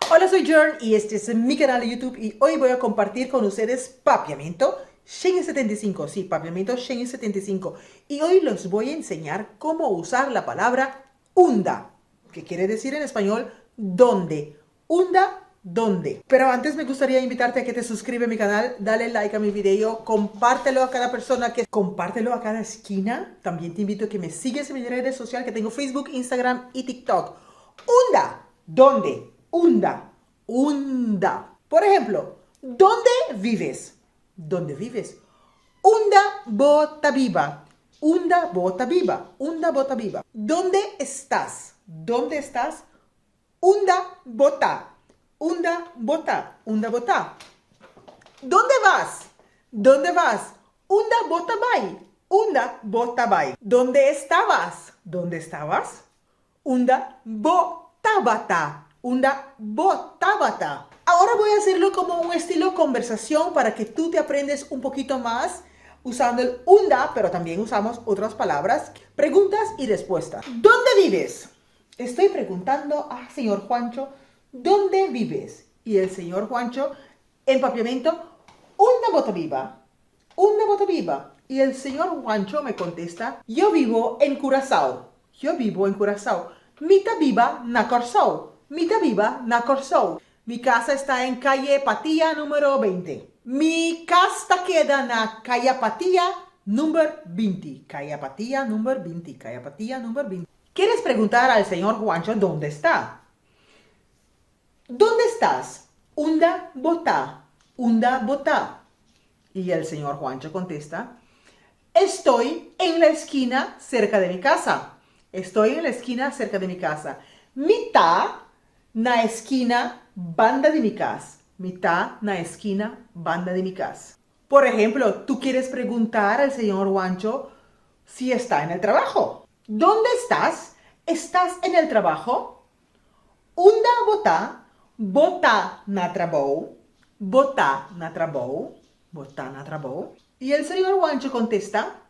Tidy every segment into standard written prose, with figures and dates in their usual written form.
Hola, soy Jern y este es mi canal de YouTube y hoy voy a compartir con ustedes papiamento Shen 75. Sí, papiamento Shen 75. Y hoy les voy a enseñar cómo usar la palabra unda, que quiere decir en español ¿dónde? Unda, ¿dónde? Pero antes me gustaría invitarte a que te suscribas a mi canal, dale like a mi video, compártelo a cada persona, compártelo a cada esquina. También te invito a que me sigas en mis redes sociales, que tengo Facebook, Instagram y TikTok. Unda, ¿dónde? Unda, unda. Por ejemplo, ¿dónde vives? ¿Dónde vives? Unda bota viva. Unda bota viva. Unda bota viva. ¿Dónde estás? ¿Dónde estás? Unda bota. Unda bota. Unda bota. ¿Dónde vas? ¿Dónde vas? Unda bota bai. Unda bota bai. ¿Dónde estabas? ¿Dónde estabas? Unda botabata. Unda botabata. Ahora voy a hacerlo como un estilo conversación para que tú te aprendes un poquito más usando el unda, pero también usamos otras palabras. Preguntas y respuestas. ¿Dónde vives? Estoy preguntando a señor Juancho, ¿dónde vives? Y el señor Juancho, en papiamento, unda bota viva. Unda bota viva. Y el señor Juancho me contesta, yo vivo en Curazao. Yo vivo en Curazao. Mita viva na Corsao. Mita viva na Corsao. Mi casa está en calle Patía número 20. Mi casa queda na calle Patía número 20. Calle Patía número 20. Calle Patía número 20. ¿Quieres preguntar al señor Juancho dónde está? ¿Dónde estás? Unda bota. Unda bota. Y el señor Juancho contesta, estoy en la esquina cerca de mi casa. Estoy en la esquina cerca de mi casa. Mitad na esquina banda de mi casa. Mitad na esquina banda de mi casa. Por ejemplo, tú quieres preguntar al señor Juancho si está en el trabajo. ¿Dónde estás? ¿Estás en el trabajo? Unda bota, bota na trabou, bota na trabou, bota na trabou. Y el señor Juancho contesta,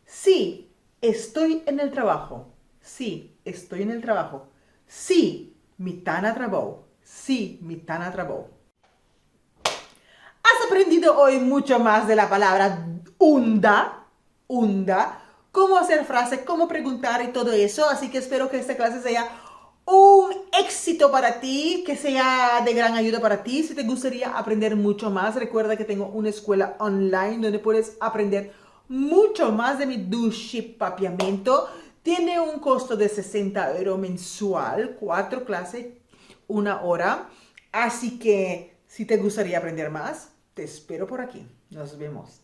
sí, estoy en el trabajo. Sí, estoy en el trabajo. Sí, mi tana trabó. Sí, mi tana trabó. ¿Has aprendido hoy mucho más de la palabra unda? Unda. Cómo hacer frases, cómo preguntar y todo eso. Así que espero que esta clase sea un éxito para ti, que sea de gran ayuda para ti. Si te gustaría aprender mucho más, recuerda que tengo una escuela online donde puedes aprender mucho más de mi dropship papiamento. Tiene un costo de 60 € mensual, 4 clases, 1 hora. Así que si te gustaría aprender más, te espero por aquí. Nos vemos.